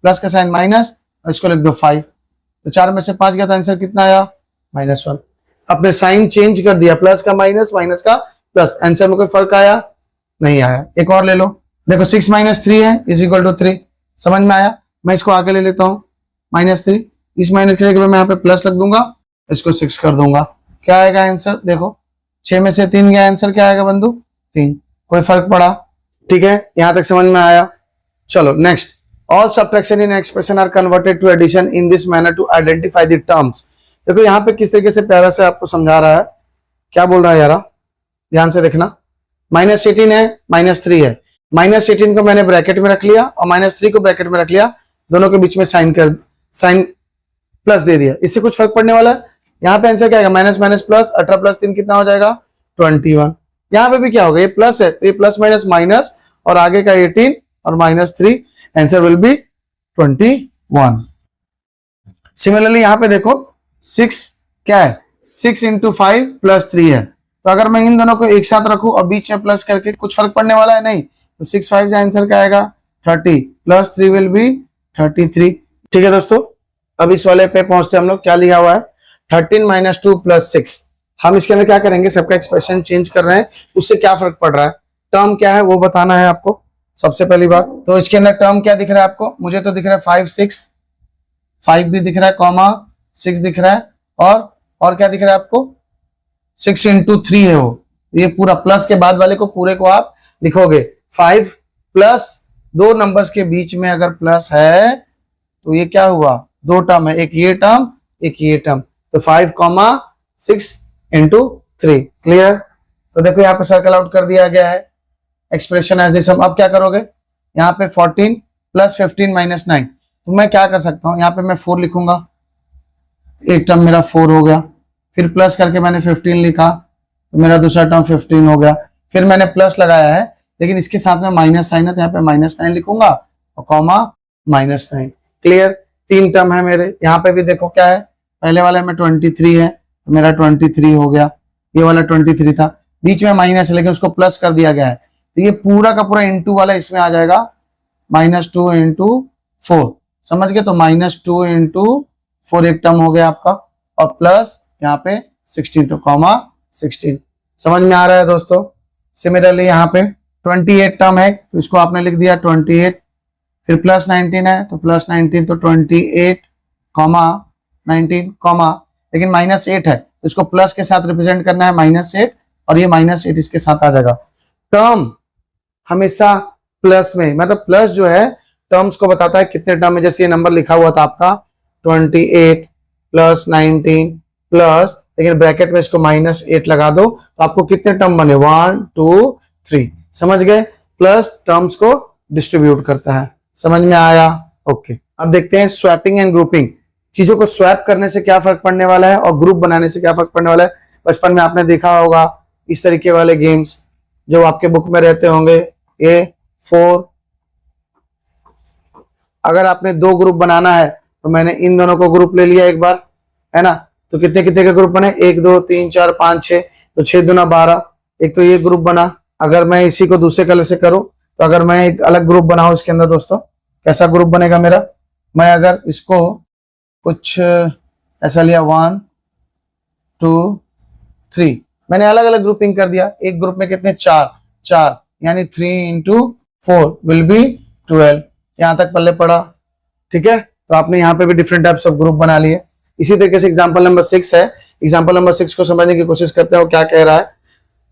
प्लस का साइन माइनस, और इसको लिख दो 5, तो 4 में से 5 गया तो आंसर कितना आया, -1। अपने साइन चेंज कर दिया, प्लस का माइनस, माइनस का प्लस, आंसर में कोई फर्क आया नहीं आया। एक और ले लो, देखो 6 - 3 है = 3, समझ में आया। मैं इसको आगे ले लेता हूँ, -3, इस माइनस के जगह मैं यहाँ पे प्लस लग दूंगा, इसको 6 कर दूंगा, क्या आएगा आंसर, देखो 6 में से 3 गया, आंसर क्या आएगा बंधु, 3। कोई फर्क पड़ा? ठीक है, यहां तक समझ में आया। चलो next, all subtraction in expression are converted to addition in this manner to identify the terms. देखो यहाँ पे किस तरीके से प्यारा से आपको समझा रहा है, क्या बोल रहा है यारा, ध्यान से देखना। -18 है, -3 है, -18 को मैंने ब्रैकेट में रख लिया और -3 को ब्रैकेट में रख लिया, दोनों के बीच में साइन प्लस दे दिया, इससे कुछ फर्क पड़ने वाला है? यहाँ पे आंसर क्या आएगा, माइनस माइनस प्लस, 18 + 3 कितना हो जाएगा, 21। यहाँ पे भी क्या होगा, ये प्लस है तो ये प्लस माइनस माइनस, और आगे का 18 और -3, आंसर विल बी 21। सिमिलरली यहाँ पे देखो 6 क्या है, 6 × 5 + 3 है, तो अगर मैं इन दोनों को एक साथ रखूं और बीच में प्लस करके, कुछ फर्क पड़ने वाला है नहीं, तो 6 5 का आंसर क्या आएगा, 30 + 3 विल बी 33। ठीक है दोस्तों, अब इस वाले पे पहुंचते हम लोग, क्या लिखा हुआ है, 13 - 2 + 6। हम इसके अंदर क्या करेंगे, सबका एक्सप्रेशन चेंज कर रहे हैं, उससे क्या फर्क पड़ रहा है, टर्म क्या है वो बताना है आपको सबसे पहली बात। तो इसके अंदर टर्म क्या दिख रहा है आपको, मुझे तो दिख रहा है 5 6, 5 भी दिख रहा है, कॉमा 6 दिख रहा है, और क्या दिख रहा है आपको, 6 × 3 है वो, ये पूरा प्लस के बाद वाले को पूरे को आप लिखोगे। 5 प्लस 2 नंबर्स के बीच में अगर प्लस है तो ये क्या हुआ, 2 टर्म है, एक ये टर्म एक ये टर्म, तो 5, 6 × 3। क्लियर? तो देखो यहाँ पे सर्कल आउट कर दिया गया है एक्सप्रेशन एज दिस। अब क्या करोगे, यहाँ पे 14 + 15 - 9, तो मैं क्या कर सकता हूँ, यहाँ पे मैं 4 लिखूंगा, एक टर्म मेरा 4 हो गया, फिर प्लस करके मैंने 15 लिखा तो मेरा दूसरा टर्म 15 हो गया, फिर मैंने प्लस लगाया है लेकिन इसके साथ में माइनस साइन है, तो यहाँ पे -9 लिखूंगा और कॉमा -9। क्लियर? 3 टर्म है मेरे। यहाँ पे भी देखो क्या है, पहले वाले में 23 है तो मेरा 23 हो गया, ये वाला 23 था, बीच में माइनस है लेकिन उसको प्लस कर दिया गया है, तो ये पूरा का पूरा * वाला इसमें आ जाएगा, -2 × 4। समझ गए? तो -2 × 4 एक टर्म हो गया आपका, और प्लस यहाँ पे 16, तो कॉमा 16। समझ में आ रहा है दोस्तों। सिमिलरली यहाँ पे 28 टर्म है, तो इसको आपने लिख दिया 28, फिर प्लस 19 है तो प्लस 19, तो 28 कॉमा 19 कॉमा, लेकिन -8 है तो इसको प्लस के साथ रिप्रेजेंट करना है -8, और ये -8 इसके साथ आ जाएगा। टर्म हमेशा प्लस में, मतलब प्लस जो है टर्म्स को बताता है कितने टर्म है। जैसे ये नंबर लिखा हुआ था आपका 28 प्लस 19 प्लस, लेकिन ब्रैकेट में इसको -8 लगा दो तो आपको कितने टर्म बने, 1 2 3। समझ गए। प्लस टर्म्स को डिस्ट्रीब्यूट करता है। समझ में आया। ओके, अब देखते हैं स्वैपिंग एंड ग्रुपिंग। चीजों को स्वैप करने से क्या फर्क पड़ने वाला है और ग्रुप बनाने से क्या फर्क पड़ने वाला है। बचपन में आपने देखा होगा इस तरीके वाले गेम्स जो आपके बुक में रहते होंगे। A4, अगर आपने 2 ग्रुप बनाना है तो मैंने इन दोनों को ग्रुप ले लिया एक बार, है ना। तो कितने कितने के ग्रुप बने, 1 2 3 4 5 6, तो 6 दूना 12। एक तो ये ग्रुप बना। अगर मैं इसी को दूसरे कलर से करूं, तो अगर मैं एक अलग ग्रुप बनाऊं इसके अंदर दोस्तों, कैसा ग्रुप बनेगा मेरा। मैं अगर इसको कुछ ऐसा लिया 1 2 3, मैंने अलग अलग ग्रुपिंग कर दिया। एक ग्रुप में कितने, 4 यानी 3 × 4 विल बी 12। यहां तक पल्ले पड़ा, ठीक है। तो आपने यहाँ पे भी डिफरेंट टाइप्स ऑफ ग्रुप बना लिए। इसी तरीके से एग्जांपल नंबर 6 है। एग्जांपल नंबर 6 को समझने की कोशिश करते हैं। वो क्या कह रहा है,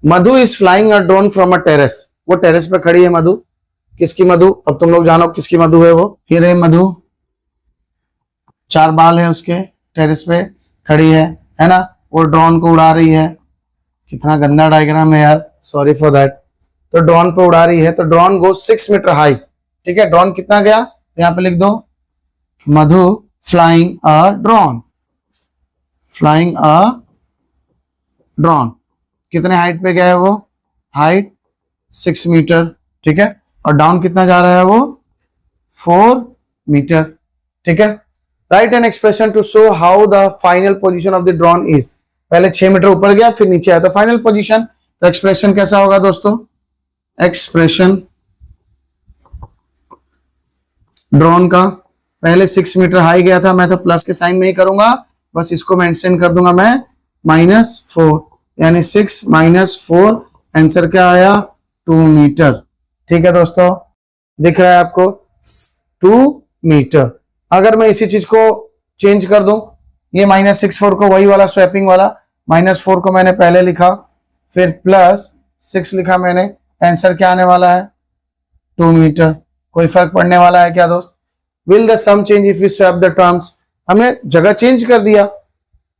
Madhu is flying a drone from a terrace. वो टेरेस पे खड़ी है मधु। किसकी मधु, अब तुम लोग जानो किसकी मधु है वो। ये रहे मधु, 4 बाल है उसके, टेरेस पे खड़ी है ना। वो ड्रोन को उड़ा रही है। कितना गंदा डायग्राम है यार, सॉरी फॉर दैट। तो ड्रोन पे उड़ा रही है, तो ड्रोन गो 6 मीटर हाई, ठीक है। ड्रोन कितना गया, यहाँ पे लिख दो Madhu flying a drone, flying a drone. कितने हाइट पे गया है वो, हाइट 6 मीटर, ठीक है। और डाउन कितना जा रहा है वो, 4 मीटर, ठीक है। Write an expression to show how the final position of the drone is. पहले 6 मीटर ऊपर गया फिर नीचे आया, तो फाइनल पोजीशन। तो एक्सप्रेशन कैसा होगा दोस्तों, एक्सप्रेशन ड्रोन का, पहले 6 मीटर हाई गया था, मैं तो प्लस के साइन में ही करूंगा, बस इसको मेंशन कर दूंगा मैं -4, यानी 6 - 4, आंसर क्या आया 2 मीटर, ठीक है दोस्तों। दिख रहा है आपको 2 मीटर। अगर मैं इसी चीज को चेंज कर दूं, ये -64 को वही वाला स्वैपिंग वाला, -4 को मैंने पहले लिखा, फिर +6 लिखा मैंने, आंसर क्या आने वाला है 2 मीटर। कोई फर्क पड़ने वाला है क्या दोस्त। Will the sum change if you swap the terms. हमने जगह चेंज कर दिया,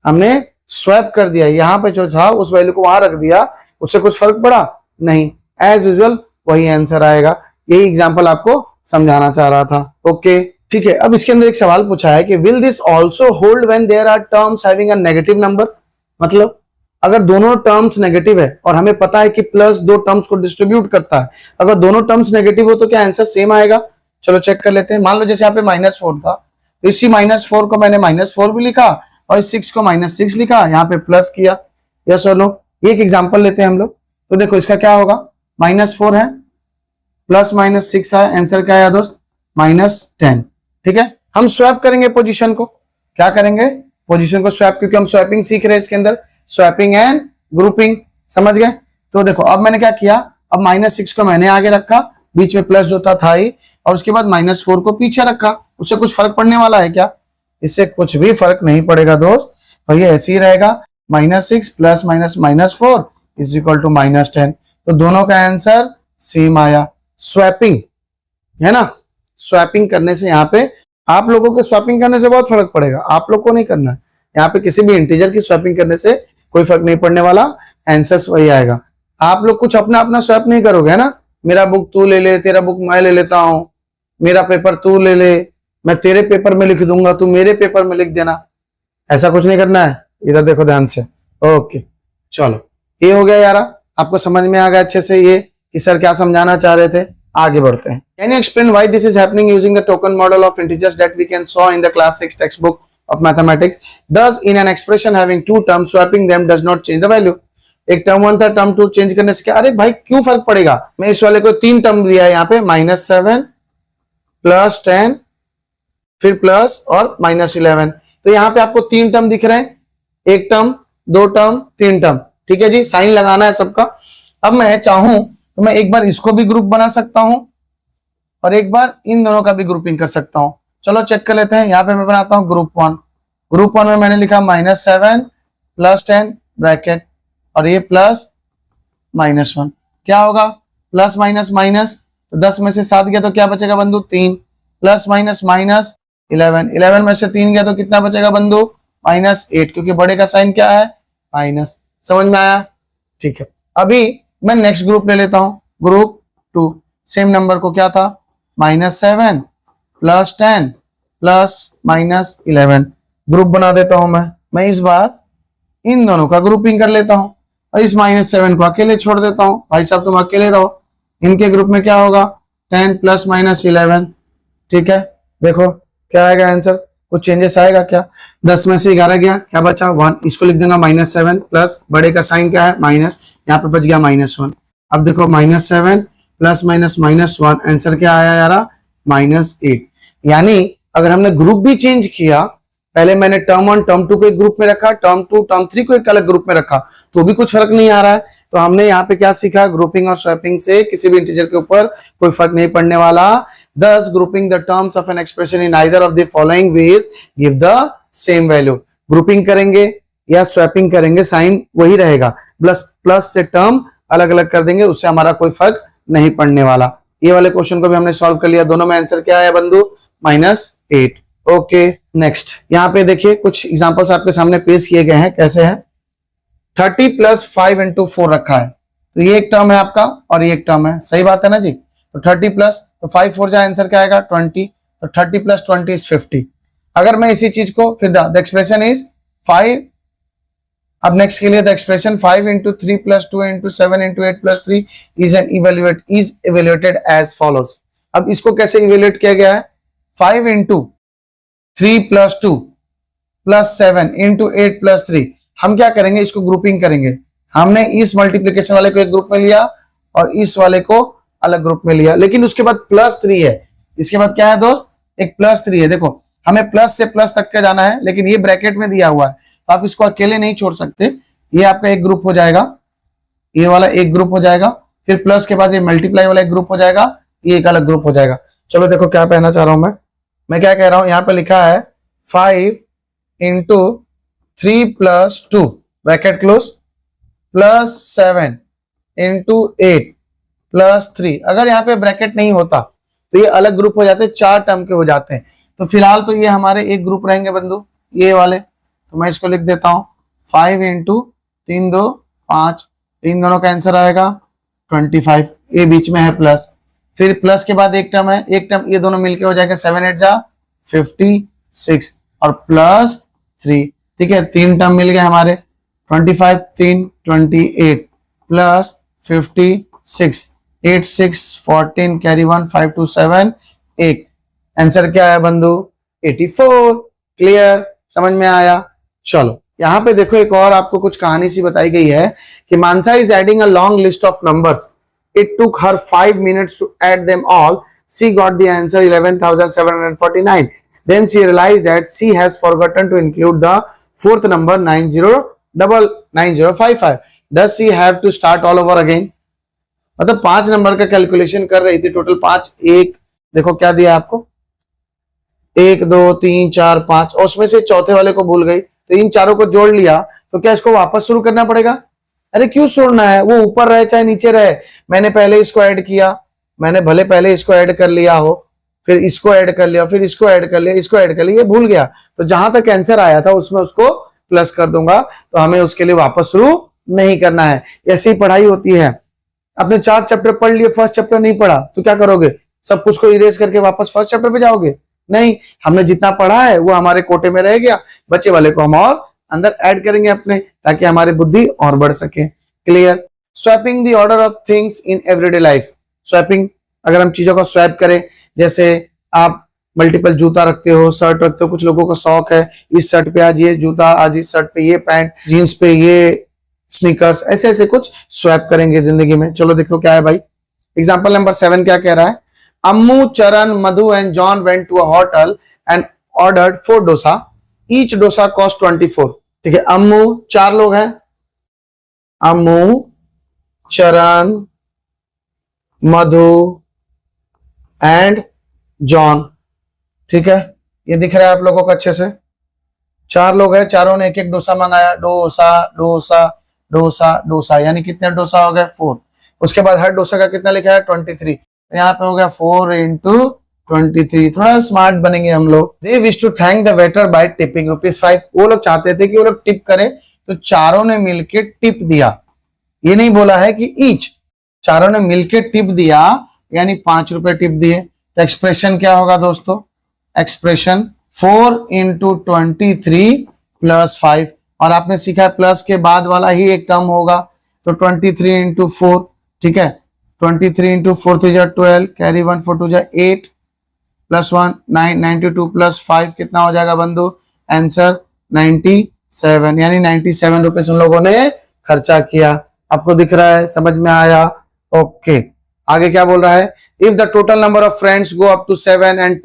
हमने स्वैप कर दिया, यहां पे जो था उस वैल्यू को वहां रख दिया, उससे कुछ फर्क पड़ा नहीं, एज यूजुअल वही आंसर आएगा। यही एग्जांपल आपको समझाना चाह रहा था। ओके, ठीक है। अब इसके अंदर एक सवाल पूछा है कि will this also hold when there are terms having a negative number. मतलब अगर दोनों टर्म्स नेगेटिव है और हमें पता है कि प्लस 2 टर्म्स को डिस्ट्रीब्यूट करता है, अगर दोनों टर्म्स नेगेटिव हो तो क्या आंसर सेम आएगा। चलो चेक कर लेते हैं। मान लो जैसे यहाँ पे -4 था, तो इसी -4 को मैंने -4 भी लिखा और इस 6 को -6 लिखा, यहाँ पे प्लस किया। यस और नो। एक एग्जांपल लेते हैं हम लोग। तो देखो इसका क्या होगा, -4 है प्लस -6 है, आंसर क्या आया दोस्त -10, ठीक है। हम स्वैप करेंगे पोजीशन को, क्या करेंगे पोजीशन को स्वैप, क्योंकि हम स्वैपिंग सीख रहे हैं इसके अंदर, स्वैपिंग एंड ग्रुपिंग, समझ गए। तो देखो अब मैंने क्या किया, अब -6 को मैंने आगे रखा, बीच में प्लस जो था ही, और उसके बाद -4 को पीछे रखा। उससे कुछ फर्क पड़ने वाला है क्या, इससे कुछ भी फर्क नहीं पड़ेगा दोस्त, और ये ऐसे ही रहेगा, -6 प्लस -4 इज इक्वल टू -10। तो दोनों का आंसर सेम आया। स्वैपिंग है ना, स्वैपिंग करने से यहाँ पे आप लोगों को स्वैपिंग करने से बहुत फर्क पड़ेगा, आप लोग को नहीं करना है। यहाँ पे किसी भी इंटीजर की स्वैपिंग करने से कोई फर्क नहीं पड़ने वाला, आंसर वही आएगा। आप लोग कुछ अपना अपना स्वैप नहीं करोगे, है ना। मेरा बुक तू ले ले, तेरा बुक मैं ले लेता हूं, मेरा पेपर तू ले ले, मैं तेरे पेपर में लिख दूंगा, तू मेरे पेपर में लिख देना, ऐसा कुछ नहीं करना है। इधर देखो ध्यान से। ओके चलो, ये हो गया यार, आपको समझ में आ गया अच्छे से ये कि सर क्या समझाना चाह रहे थे। आगे बढ़ते हैं। Can you explain why this is happening using the token model of integers that we can saw in the class 6 textbook of mathematics? Thus in an expression having two terms, swapping them does not change the value. एक टर्म 1 था, टर्म 2 चेंज करने से क्या, अरे भाई क्यों फर्क पड़ेगा। मैं इस वाले को 3 टर्म लिया है यहाँ पे, -7 +10 फिर प्लस और -11, तो यहाँ पे आपको 3 टर्म दिख रहे हैं, 1 टर्म, 2 टर्म, 3 टर्म, ठीक है जी, साइन लगाना है सबका। अब मैं चाहूं तो मैं एक बार इसको भी ग्रुप बना सकता हूं और एक बार इन दोनों का भी ग्रुपिंग कर सकता हूं। चलो चेक कर लेते हैं। यहाँ पे मैं बनाता हूं ग्रुप 1। ग्रुप 1 में मैंने लिखा -7 + 10 ब्रैकेट और ये +-1। क्या होगा? प्लस माइनस माइनस, तो 10 में से 7 गया तो क्या बचेगा बंधु? 3। प्लस माइनस माइनस 11, 11 में से 3 गया तो कितना बचेगा बंधु? -8, क्योंकि बड़े का साइन क्या है? माइनस। समझ में आया? ठीक है। अभी मैं नेक्स्ट ग्रुप ले लेता हूं, ग्रुप 2। सेम नंबर को क्या था? -7 + 10 + -11 ग्रुप बना देता हूं मैं इस बार इन दोनों का ग्रुपिंग कर लेता हूं और इस -7 को अकेले छोड़ देता हूं। भाई साहब तुम अकेले रहो। इनके ग्रुप में क्या होगा? 10 + -11, ठीक है। देखो क्या आएगा आंसर, कुछ चेंजेस आएगा क्या? 10 में से 11 गया, क्या बचा? 1। इसको लिख देना -7 प्लस बड़े का साइन क्या है? माइनस, यहाँ पे बच गया -1। अब देखो -7 + -1, आंसर क्या आया यारा? -8। यानी अगर हमने ग्रुप भी चेंज किया, पहले मैंने टर्म 1 टर्म 2 को एक ग्रुप में रखा, टर्म 2 टर्म 3 को एक अलग ग्रुप में रखा, तो भी कुछ फर्क नहीं आ रहा है। तो हमने यहाँ पे क्या सीखा? ग्रुपिंग और स्वैपिंग से किसी भी इंटीजर के ऊपर कोई फर्क नहीं पड़ने वाला। Thus grouping the terms of an expression in either of the following ways give the same value। Grouping करेंगे या स्वैपिंग करेंगे, साइन वही रहेगा, प्लस से टर्म अलग अलग कर देंगे, उससे हमारा कोई फर्क नहीं पड़ने वाला। ये वाले क्वेश्चन को भी हमने सॉल्व कर लिया। दोनों में आंसर क्या है बंधु? -8। ओके नेक्स्ट, यहाँ पे देखिए कुछ एग्जांपल्स आपके सामने पेश किए गए हैं। कैसे है? 30 + 5 × 4 रखा है, तो ये एक टर्म है आपका और ये एक टर्म है, सही बात है ना जी। तो 30 प्लस, तो 5 4 जा, आंसर क्या आएगा? 20। तो 30 + 20 = 50। अगर मैं इसी चीज को फिर द एक्सप्रेशन इज 5, अब नेक्स्ट के लिए the expression 5 × 3 + 2 × 7 × 8 + 3 is evaluated as follows. अब इसको कैसे इवेल्युएट किया गया है? 5 × 3 + 2 + 7 × 8 + 3। हम क्या करेंगे? इसको ग्रुपिंग करेंगे। हमने इस मल्टीप्लिकेशन वाले को एक ग्रुप में लिया और इस वाले को अलग ग्रुप में लिया, लेकिन उसके बाद +3 है। इसके बाद क्या है दोस्त? एक +3 है। देखो हमें प्लस से प्लस तक का जाना है, लेकिन ये ब्रैकेट में दिया हुआ है, तो आप इसको अकेले नहीं छोड़ सकते। ये आपका एक ग्रुप हो जाएगा, ये वाला एक ग्रुप हो जाएगा, फिर प्लस के बाद ये मल्टीप्लाई वाला एक ग्रुप हो जाएगा, ये एक अलग ग्रुप हो जाएगा। चलो देखो क्या कहना चाह रहा हूं मैं क्या कह रहा हूं, यहाँ पे लिखा है 5 × 3 + 2 ब्रैकेट क्लोज +7 × 8 + 3। अगर यहाँ पे ब्रैकेट नहीं होता तो ये अलग ग्रुप हो जाते, 4 टर्म के हो जाते हैं। तो फिलहाल तो ये हमारे एक ग्रुप रहेंगे बंधु, ये वाले। तो मैं इसको लिख देता हूं 5 × 3 2 5, इन दोनों का आंसर आएगा 25। ये बीच में है प्लस, फिर प्लस के बाद एक टर्म है, एक टर्म ये दोनों मिलके हो जाएगा 7 8 जा 56 और +3, ठीक है। 3 टर्म मिल गए हमारे, 25 3 28 + 56 8 6 14 कैरी 1 5 2 7 1। आंसर क्या है बंधु? 84। क्लियर? समझ में आया? चलो यहाँ पे देखो एक और आपको कुछ कहानी सी बताई गई है कि Mansa is adding a long list of numbers. It took her 5 minutes to add them all. She got the answer 11,749. Then she realized that she has forgotten to include the fourth number 9055. Does she have to start all over again? मतलब 5 नंबर का कैलकुलेशन कर रही थी, टोटल 5, एक देखो क्या दिया आपको, 1 2 3 4 5, और उसमें से चौथे वाले को भूल गई, तो इन चारों को जोड़ लिया, तो क्या इसको वापस शुरू करना पड़ेगा? अरे क्यों छोड़ना है, वो ऊपर रहे चाहे नीचे रहे। मैंने पहले इसको ऐड किया, मैंने भले पहले इसको ऐड कर लिया हो, फिर इसको ऐड कर लिया, फिर इसको ऐड कर लिया, इसको ऐड कर लिया, ये भूल गया, तो जहां तक आंसर आया था उसमें उसको प्लस कर दूंगा, तो हमें उसके लिए वापस शुरू नहीं करना है। ऐसी पढ़ाई होती है। आपने 4 चैप्टर पढ़ लिए, फर्स्ट चैप्टर नहीं पढ़ा, तो क्या करोगे? सब कुछ को इरेज करके वापस फर्स्ट चैप्टर पे जाओगे? नहीं, हमने जितना पढ़ा है वो हमारे कोटे में रह गया, बचे वाले को हम और अंदर ऐड करेंगे अपने, ताकि हमारी बुद्धि और बढ़ सके। Clear? Swapping the order of things in everyday life. Swapping, अगर हम चीजों को स्वैप करें, जैसे आप मल्टीपल जूता रखते हो, शर्ट रखते हो, कुछ लोगों को शौक है इस शर्ट पे आज ये जूता, आज इस शर्ट पे ये पैंट, जीन्स पे ये स्नीकर्स, ऐसे ऐसे कुछ स्वैप करेंगे जिंदगी में। चलो देखो क्या है भाई। एग्जाम्पल नंबर 7 क्या कह रहा है? Ammu, Charan, Madhu and John went to a hotel and ordered 4 dosa. Each dosa cost 24। ठीक है, अम्मू 4 लोग हैं, अम्मू, चरण, मधु एंड जॉन। ठीक है, ये दिख रहा है आप लोगों को अच्छे से। 4 लोग हैं, चारों ने एक एक डोसा मंगाया, डोसा डोसा डोसा डोसा, यानी कितने डोसा हो गए 4। उसके बाद हर डोसा का कितना लिखा है 23। यहाँ पे हो गया 4 into 23। थोड़ा स्मार्ट बनेंगे हम लोग। They wish to thank the waiter by tipping ₹5। वो लोग चाहते थे कि वो लोग टिप करें, तो चारों ने मिलके टिप दिया। ये नहीं बोला है कि ईच, चारों ने मिलके टिप दिया, यानी ₹5 टिप दिए। तो एक्सप्रेशन क्या होगा दोस्तों, एक्सप्रेशन 4 into 23 + 5, और आपने सीखा है प्लस के बाद वाला ही एक टर्म होगा, तो 23 into 4। ठीक है, 23 into 4 3 12, कैरी 1 4 2 8 + 1 9, 92 + 5 कितना हो जाएगा बंधु, आंसर 97, यानी 97 रुपए उन लोगों ने खर्चा किया। आपको दिख रहा है, समझ में आया? ओके, आगे क्या बोल रहा है, if the total number of friends go up to 7 and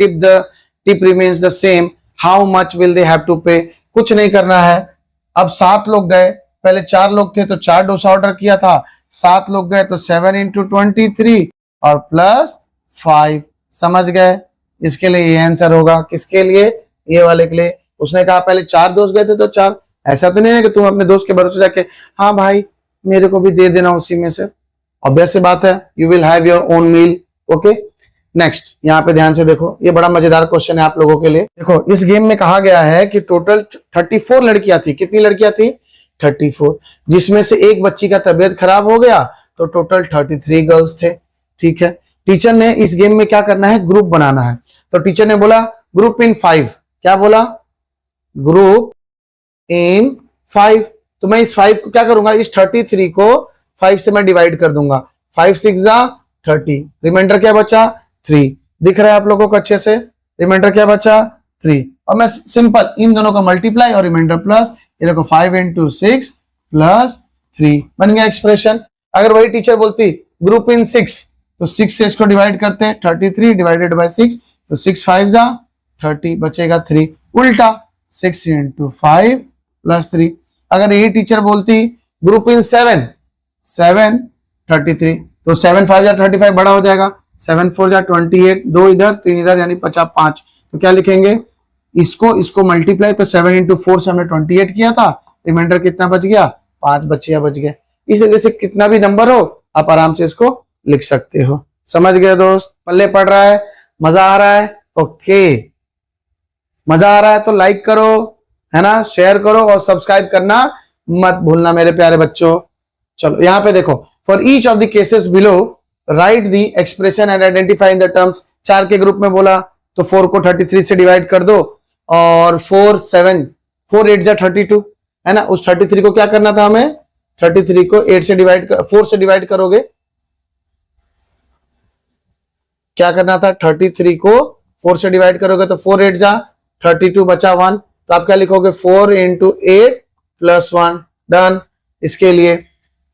tip remains the same, how much will they have to pay. कुछ नहीं करना है, अब 7 लोग गए, पहले 4 लोग थे तो 4 डोसा ऑर्डर किया था, 7 लोग गए तो 7 into 23 और +5। समझ गए? इसके लिए ये आंसर होगा, किसके लिए, ये वाले के लिए। उसने कहा पहले 4 दोस्त गए थे तो 4, ऐसा तो नहीं है कि तुम अपने दोस्त के भरोसे जाके हाँ भाई मेरे को भी दे देना उसी में से। ऑब्वियस सी बात है, you will have your own meal. Okay, next यहाँ पे ध्यान से देखो, ये बड़ा मजेदार क्वेश्चन है आप लोगों के लिए। देखो, इस गेम में कहा गया है कि टोटल 34 लड़कियां थी। कितनी लड़कियां थी? 34, जिसमें से एक बच्ची का तबीयत खराब हो गया, तो टोटल 33 गर्ल्स थे। ठीक है, टीचर ने इस गेम में क्या करना है, ग्रुप बनाना है। तो टीचर ने बोला ग्रुप इन 5। क्या बोला? Group in 5। तो मैं इस 5 को क्या करूंगा, इस 33 को 5 से मैं डिवाइड कर दूंगा, 5 6 30, रिमाइंडर क्या बचा 3। दिख रहा है आप लोगों को अच्छे से, रिमाइंडर क्या बचा 3, और मैं सिंपल इन दोनों का मल्टीप्लाई और रिमाइंडर प्लस, ये देखो 5 into 6 + 3 बन गया एक्सप्रेशन। अगर वही टीचर बोलती ग्रुप इन 6, तो 6 से इसको डिवाइड करते हैं, 33 डिवाइडेड बाय 6, तो 6 5 30, बचेगा 3। उल्टा 6 into 5 + 3। अगर यही टीचर बोलती ग्रुप इन 7 33, तो 7 5 35 बड़ा हो जाएगा, 7 4 28, 2 इधर 3 इधर, यानी 5। तो क्या लिखेंगे, इसको मल्टीप्लाई, तो 7 into 4 से हमने 28 किया था, रिमाइंडर कितना बच गया, 5 बच्चे बच गए। इस वजह से कितना भी नंबर हो आप आराम से इसको लिख सकते हो। समझ गए दोस्त? पल्ले पड़ रहा है? मजा आ रहा है? ओके, मजा आ रहा है तो लाइक करो, है ना, शेयर करो और सब्सक्राइब करना मत भूलना मेरे प्यारे बच्चों। चलो यहाँ पे देखो, for each of the cases below right the expression and identify in the terms. 4 के ग्रुप में बोला तो 4 को 33 से डिवाइड कर दो, और 4 8 32, है ना। उस 33 को क्या करना था हमें, 33 को 4 से डिवाइड करोगे, क्या करना था, 33 को 4 से डिवाइड करोगे तो 4 8 32, बचा 1, तो आप क्या लिखोगे 4 into 8 + 1, डन। इसके लिए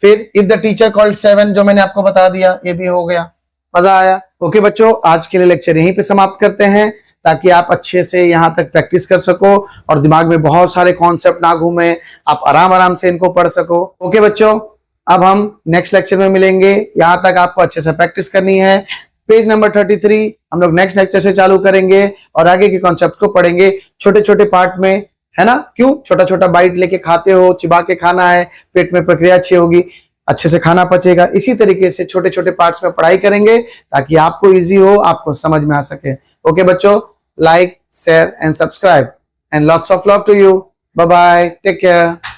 फिर इफ द टीचर कॉल्ड 7, जो मैंने आपको बता दिया, ये भी हो गया। मजा आया? ओके बच्चों, आज के लिए लेक्चर यहीं पे समाप्त करते हैं, ताकि आप अच्छे से यहां तक प्रैक्टिस कर सको और दिमाग में बहुत सारे कॉन्सेप्ट ना घूमे, आप आराम से इनको पढ़ सको। ओके बच्चों, अब हम नेक्स्ट लेक्चर में मिलेंगे। यहां तक आपको अच्छे से प्रैक्टिस करनी है। पेज नंबर 33 हम लोग नेक्स्ट लेक्चर से चालू करेंगे और आगे के कॉन्सेप्ट को पढ़ेंगे छोटे छोटे पार्ट में, है ना। क्यों? छोटा छोटा बाइट लेके खाते हो, चिबा के खाना है, पेट में प्रक्रिया अच्छी होगी, अच्छे से खाना पचेगा। इसी तरीके से छोटे छोटे पार्ट्स में पढ़ाई करेंगे ताकि आपको इजी हो, आपको समझ में आ सके। ओके बच्चों, like share and subscribe and lots of love to you. Bye bye, take care.